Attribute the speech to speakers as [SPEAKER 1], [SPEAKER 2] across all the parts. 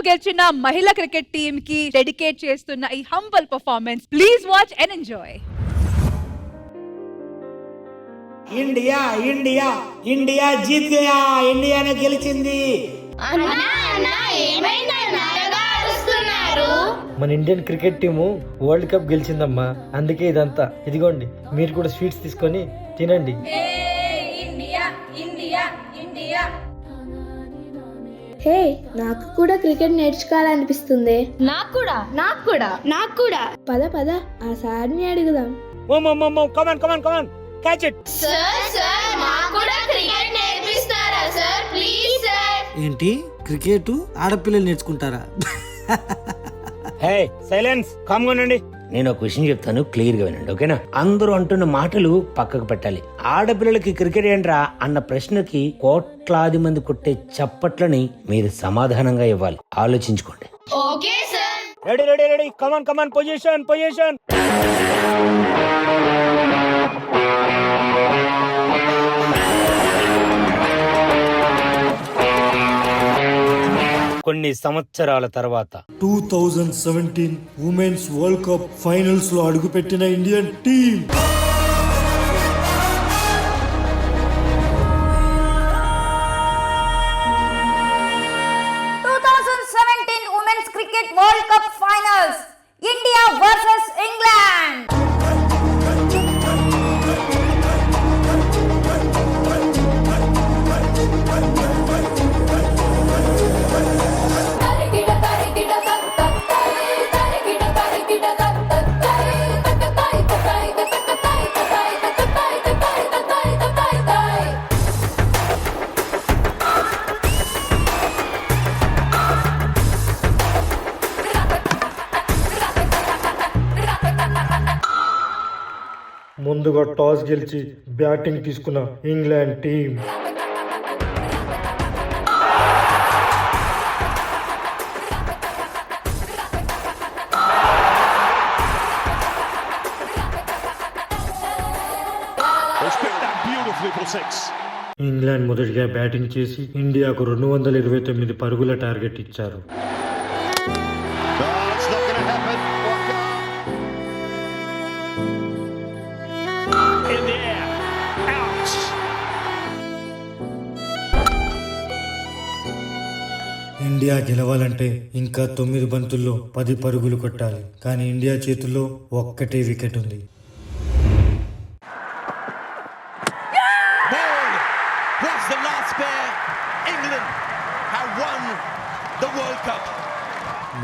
[SPEAKER 1] Cup గెలిచిన మహిళా cricket team కి డెడికేట్ చేస్తున్న ఈ humble performance. Please watch and enjoy.
[SPEAKER 2] India India India జీత్ గయా, ఇండియానే గెలిచింది.
[SPEAKER 3] మన Indian cricket team world cup గెలిచిందమ్మా, అందుకే ఇదంతా. ఇదిగోండి, మీరు కూడా స్వీట్స్ తీసుకొని తినండి.
[SPEAKER 4] హే, నాకు కూడా క్రికెట్ నేర్చుకోవాలనిపిస్తుంది.
[SPEAKER 5] నాకు కూడా
[SPEAKER 4] పద పద ఆ సార్ని అడుగుదాం.
[SPEAKER 2] Come on catch it.
[SPEAKER 5] సార్ మాకు కూడా క్రికెట్ నేర్పిస్తారా సార్? Please sir.
[SPEAKER 6] ఏంటి, క్రికెట్ ఆడపిల్లలు నేర్చుకుంటారా?
[SPEAKER 2] హే సైలెన్స్, కామ్ గా ఉండండి.
[SPEAKER 7] నేను ఒక విషయం చెప్తాను, క్లియర్ గా వినండి, ఓకేనా? అందరూ అంటున్న మాటలు పక్కకు పెట్టాలి. ఆడపిల్లలకి క్రికెట్ ఏంట్రా అన్న ప్రశ్నకి కోట్లాది మంది కొట్టే చప్పట్లని మీరు సమాధానంగా ఇవ్వాలి. ఆలోచించుకోండి.
[SPEAKER 5] Okay sir.
[SPEAKER 2] Ready come on position.
[SPEAKER 7] కొన్ని సంవత్సరాల తర్వాత
[SPEAKER 3] 2017 ఉమెన్స్ వరల్డ్ కప్ ఫైనల్స్ లో అడుగుపెట్టిన Indian team
[SPEAKER 8] Women's Cricket World Cup Finals, India versus England.
[SPEAKER 3] ముందుగా టాస్ గెలిచి బ్యాటింగ్ తీసుకున్న ఇంగ్లాండ్ టీం ఇంగ్లాండ్ మొదటిగా బ్యాటింగ్ చేసి ఇండియాకు 229 పరుగుల టార్గెట్ ఇచ్చారు. ఇండియా గెలవాలంటే ఇంకా 9 బంతుల్లో 10 పరుగులు కొట్టాలి. కానీ ఇండియా చేతుల్లో ఒక్కటే వికెట్ ఉంది.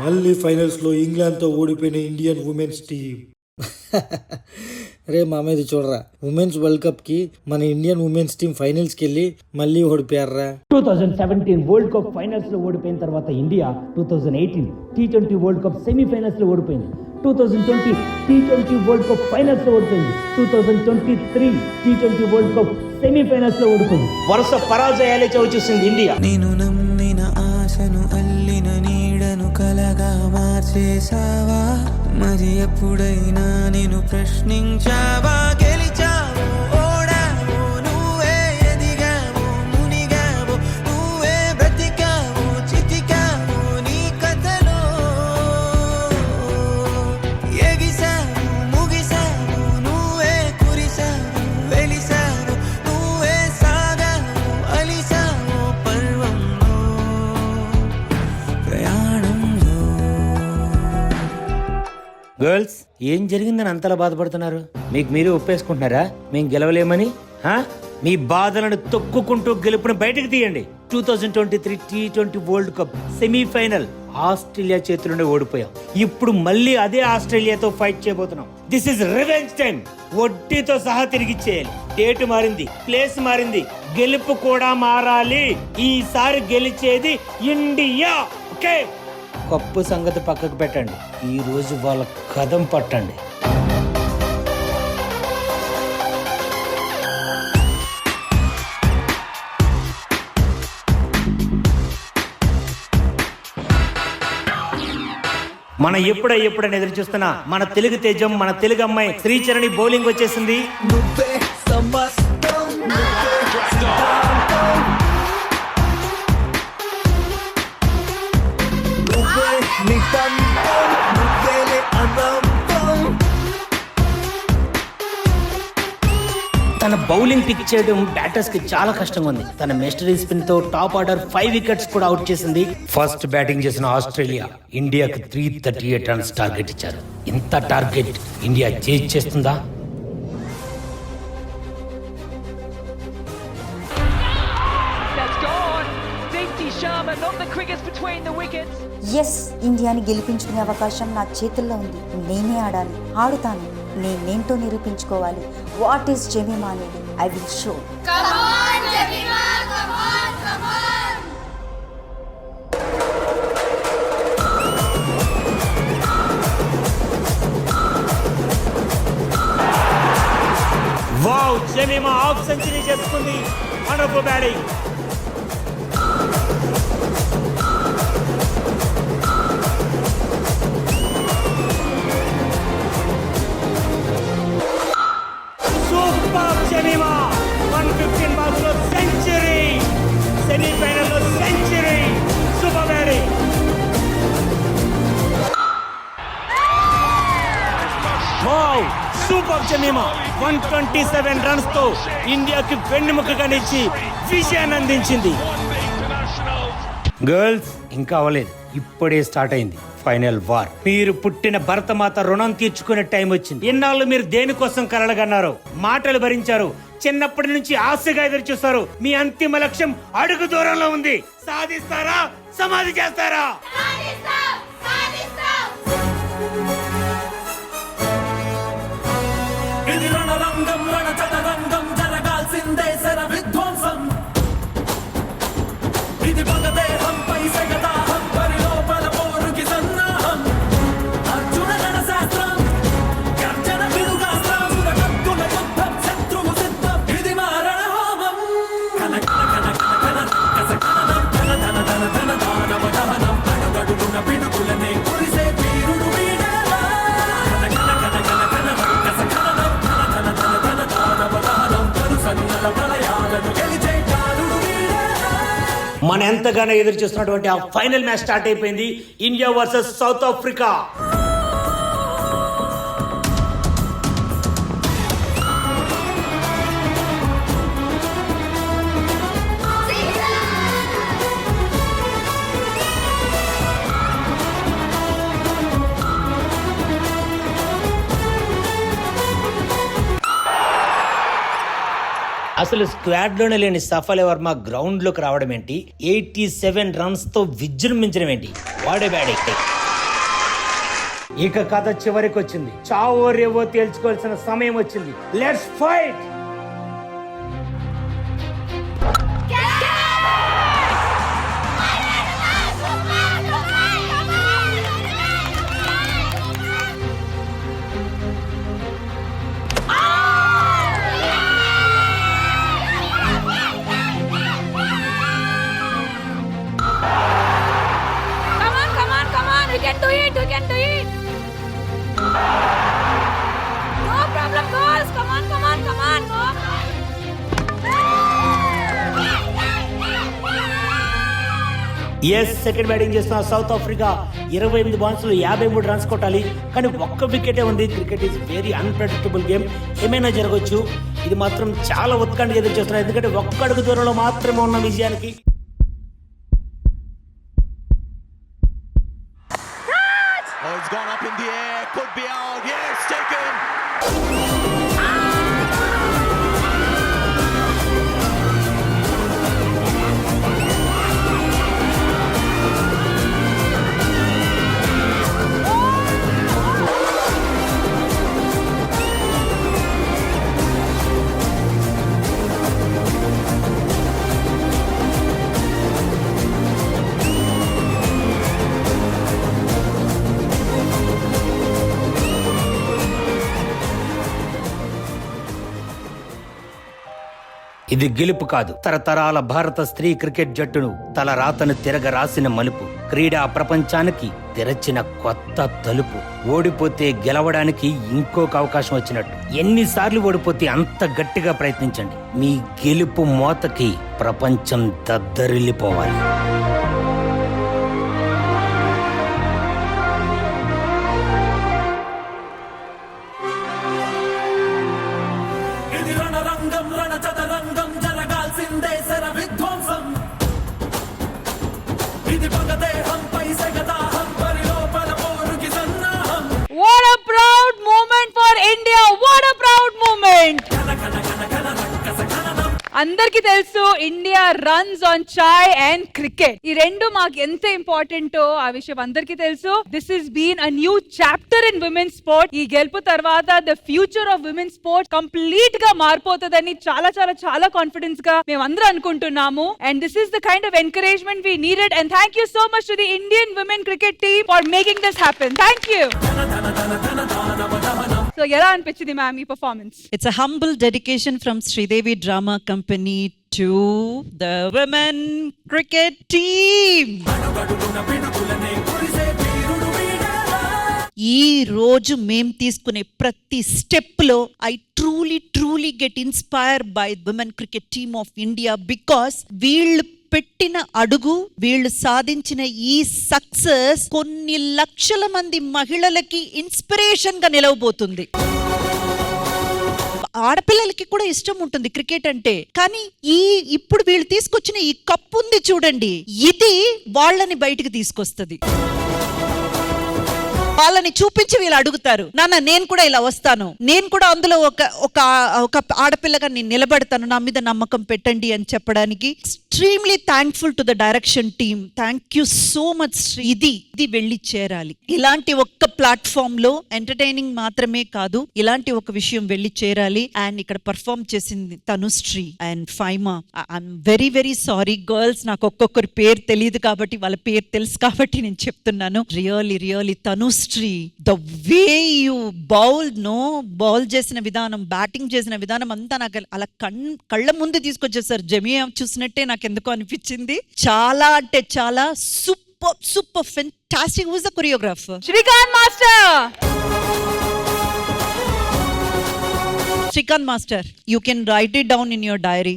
[SPEAKER 3] మళ్ళీ ఫైనల్స్ లో ఇంగ్లాండ్ తో ఓడిపోయిన ఇండియన్ ఉమెన్స్ టీమ్. రే మామేది చూడరా, ఉమెన్స్ వరల్డ్ కప్ కి మన ఇండియన్ ఉమెన్స్ టీం ఫైనల్స్ కి వెళ్ళి మళ్ళీ ఓడిపోయారా.
[SPEAKER 9] 2017 వరల్డ్ కప్ ఫైనల్స్ లో ఓడిపోయిన తర్వాత India 2018 T20 world cup semifinals లో ఓడిపోయింది. 2020 T20 వరల్డ్ కప్ ఫైనల్స్ లో ఓడిపోయింది. 2023 T20 వరల్డ్ కప్ సెమీఫైనల్స్ లో ఓడిపోయింది.
[SPEAKER 7] వరుస పరాజయాలే చవి చూసింది ఇండియా.
[SPEAKER 6] నేను నమ్మిన ఆశను అల్లిన నీడను కలగా మార్చేసావా? మరి ఎప్పుడైనా నేను ప్రశ్నించావా? గెలిచావు ఓడావు, నువ్వే ఎదిగావు మునిగావు, నువ్వే బ్రతికావు చితికావు నీ కథలో. ఎగిసావు ముగిసావు, నువ్వే కురిసావు వెలిసావు, నువ్వే సాగావు అలిసావు పర్వంలో ప్రయాణంలో.
[SPEAKER 7] గర్ల్స్, ఏం జరిగిందని అంతలా బాధపడుతున్నారు? మీకు మీరే ఒప్పేసుకుంటున్నారా మేము గెలవలేమని? మీ బాధలను తొక్కుకుంటూ గెలుపుని బయటకు తీయండి. 2023 T20 world cup semi-final Australia చేతుల్లోనే ఓడిపోయాం. ఇప్పుడు మళ్ళీ అదే ఆస్ట్రేలియాతో ఫైట్ చేయబోతున్నాం. This is revenge time. వడ్డీతో సహా తిరిగిచ్చేయాలి. డేట్ మారింది, ప్లేస్ మారింది, గెలుపు కూడా మారాలి. ఈసారి గెలిచేది ఇండియా. ఓకే, కప్పు సంగతి పక్కకు పెట్టండి, ఈ రోజు వాళ్ళ కదం పట్టండి. మనం ఎప్పుడని ఎదురు చూస్తున్న మన తెలుగు తేజం, మన తెలుగు అమ్మాయి శ్రీచరణి బౌలింగ్ వచ్చేసింది.
[SPEAKER 6] నితంతం నువ్వేలే అనంతం.
[SPEAKER 7] తన బౌలింగ్ పిక్ చేయడం బ్యాటర్స్ కి చాలా కష్టంగా ఉంది. తన మిస్టరీ స్పిన్ తో టాప్ ఆర్డర్ 5 వికెట్స్ కూడా అవుట్ చేసింది. ఫస్ట్ బ్యాటింగ్ చేసిన ఆస్ట్రేలియా ఇండియాకి 338 రన్స్ టార్గెట్ ఇచ్చారు. ఇంత టార్గెట్ ఇండియా చేజ్ చేస్తుందా?
[SPEAKER 8] ఎస్, ఇండియాని గెలిపించుకునే అవకాశం నా చేతుల్లో ఉంది. నేనే ఆడాలి, ఆడుతాను. నేనేంటో నిరూపించుకోవాలి. వాట్ ఈస్ జెమిమా అనేది I will show.
[SPEAKER 5] Come on, Jemima, come on, come on.
[SPEAKER 2] Wow, Jemima half century చేసుకుంది. Wonderful batting. Super Jemima, 115 balls లో సెంచరీ, సెమీఫైనల్ లో century. Super batting. Wow, super Jemima 127 runs తో ఇండియాకి వెన్నెముకగా నిలిచి విజయాన్ని అందించింది. Girls ఇంకా అవ్వలేదు, ఇప్పుడే స్టార్ట్ అయింది ఫైనల్ వార్. మీరు పుట్టిన భరతమాత రుణం తీర్చుకునే టైం వచ్చింది. ఇన్నాళ్ళు మీరు దేనికోసం కలలుగన్నారు, మాటలు భరించారు, చిన్నప్పటి నుంచి ఆశగా ఎదురు చూస్తారు. మీ అంతిమ లక్ష్యం అడుగు దూరంలో ఉంది. సాధిస్తారా, సమాధి చేస్తారా?
[SPEAKER 5] సాధిస్తాం, సాధిస్తాం.
[SPEAKER 6] ఇది రణరంగం, రణచదరంగం, జరగాల్సిందే శర విధ్వంసం. ఇది మగదేహంపై సగదాహం, పరిలోపల పోరుకి సన్నాహం. అర్జున గణశాస్త్రం, గర్జన పిడుగాస్త్రం, సురకత్తుల యుద్ధం, శత్రువు సిద్ధం. ఇది మా రణహోమం. కన కన కన కన కన కస కననం, ధన ధన ధన ధన దానవ దహనం. అడుగడుగున పిడుగులనే కురిసే వీరుడు వీడేలా. కన కన కన కన కన కస కననం, ధన ధన ధన ధన దానవ దహనం. కరుసన్నల ప్రళయాలను గెలిచే కారుడు వీడేలా.
[SPEAKER 7] మన ఎంతగానో ఎదురు చూస్తున్నటువంటి ఆ ఫైనల్ మ్యాచ్ స్టార్ట్ అయిపోయింది. India versus south Africa. అసలు స్క్వాడ్ లోనే లేని సఫల్ వర్మ గ్రౌండ్ లోకి రావడం ఏంటి? 87 రన్స్ తో విజృంభించడం ఏంటి? వాడే బ్యాటింగ్. ఇక కథ చివరికి వచ్చింది. చావో రేవో తేల్చుకోవాల్సిన సమయం వచ్చింది. Let's fight.
[SPEAKER 1] We can do it, we can do it. No problem, girls. Come on, come on, come on. No.
[SPEAKER 7] Yes, second batting చేస్తున్న సౌత్ ఆఫ్రికా 28 బాల్స్ లో 53 రన్స్ కొట్టాలి. కానీ ఒక్క వికెటే ఉంది. Cricket is very unpredictable game. ఏమైనా జరగవచ్చు. ఇది మాత్రం చాలా ఉత్కంఠగా ఎదురు చూస్తున్నారు. ఎందుకంటే ఒక్క అడుగు దూరంలో మాత్రమే ఉన్న విజయానికి.
[SPEAKER 6] Oh, it's gone up in the air, could be out, yes, taken.
[SPEAKER 7] ఇది గెలుపు కాదు, తరతరాల భారత స్త్రీ క్రికెట్ జట్టును తల రాతను తిరగ రాసిన మలుపు. క్రీడా ప్రపంచానికి తెరచిన కొత్త తలుపు. ఓడిపోతే గెలవడానికి ఇంకొక అవకాశం వచ్చినట్టు. ఎన్నిసార్లు ఓడిపోతే అంత గట్టిగా ప్రయత్నించండి. మీ గెలుపు మోతకి ప్రపంచం దద్దరిల్లిపోవాలి.
[SPEAKER 1] అందరికీ తెలుసు India runs on chai and cricket. ఈ రెండు మాకు ఎంత ఇంపార్టెంటో ఆ విషయం అందరికీ తెలుసు. This is been a new chapter in women sport. ఈ గెలుపు తర్వాత the future of women sport complete గా మారిపోతుందని చాలా చాలా చాలా కాన్ఫిడెన్స్ గా మేము అందరూ అనుకుంటున్నాము. And this is the kind of encouragement we needed. And thank you so much to the Indian women cricket team for making this happen. Thank you. So ఎలా అనిపించింది మ్యామ్ ఈ performance?
[SPEAKER 10] It's a humble dedication from Sridevi Drama Company to the women cricket team. ఈ రోజు మేం తీసుకునే ప్రతి step లో I truly get inspire by women cricket team of India because వీళ్ళు పెట్టిన అడుగు, వీళ్ళు సాధించిన ఈ సక్సెస్ కొన్ని లక్షల మంది మహిళలకి ఇన్స్పిరేషన్ గా నిలవబోతుంది. ఆడపిల్లలకి కూడా ఇష్టం ఉంటుంది క్రికెట్ అంటే, కానీ ఇప్పుడు వీళ్ళు తీసుకొచ్చిన ఈ కప్ ఉంది చూడండి, ఇది వాళ్ళని బయటికి తీసుకొస్తుంది. వాళ్ళని చూపించి వీళ్ళు అడుగుతారు, నాన్న నేను కూడా ఇలా వస్తాను, నేను కూడా అందులో ఒక ఆడపిల్లగా నేను నిలబడతాను, నా మీద నమ్మకం పెట్టండి అని చెప్పడానికి extremely thankful to the direction team. Thank you so much. ఇది వెళ్ళి చేరాలి. ఇలాంటి ఒక్క ప్లాట్ఫామ్ లో ఎంటర్టైనింగ్ మాత్రమే కాదు, ఇలాంటి ఒక విషయం వెళ్ళి చేరాలి. అండ్ ఇక్కడ పర్ఫార్మ్ చేసింది Tanushree and Faima. I'm very sorry girls, నాకు ఒక్కొక్కరి పేరు తెలియదు కాబట్టి, వాళ్ళ పేరు తెలుసు కాబట్టి నేను చెప్తున్నాను. Really Tanushree, the way you bowl చేసిన విధానం, బ్యాటింగ్ చేసిన విధానం అంతా నాకు అలా కళ్ళ ముందు తీసుకొచ్చేసారు. జమియా చూసినట్టే నాకు ఎందుకో అనిపించింది. చాలా అంటే చాలా super fantastic. Who is the choreographer?
[SPEAKER 1] Srikanth master.
[SPEAKER 10] Srikanth master, you can write it down in your diary.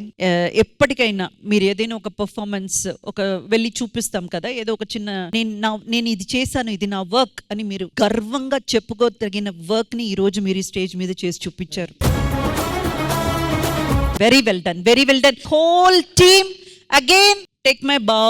[SPEAKER 10] ఎప్పటికైనా మీరు ఏదైనా ఒక పర్ఫార్మెన్స్ వెళ్ళి చూపిస్తాం కదా, ఏదో ఒక చిన్న నేను ఇది చేశాను, ఇది నా వర్క్ అని మీరు గర్వంగా చెప్పుకోదగిన వర్క్ ని ఈ రోజు మీరు స్టేజ్ మీద చేసి చూపించారు. Very well done. Whole team again take my bow.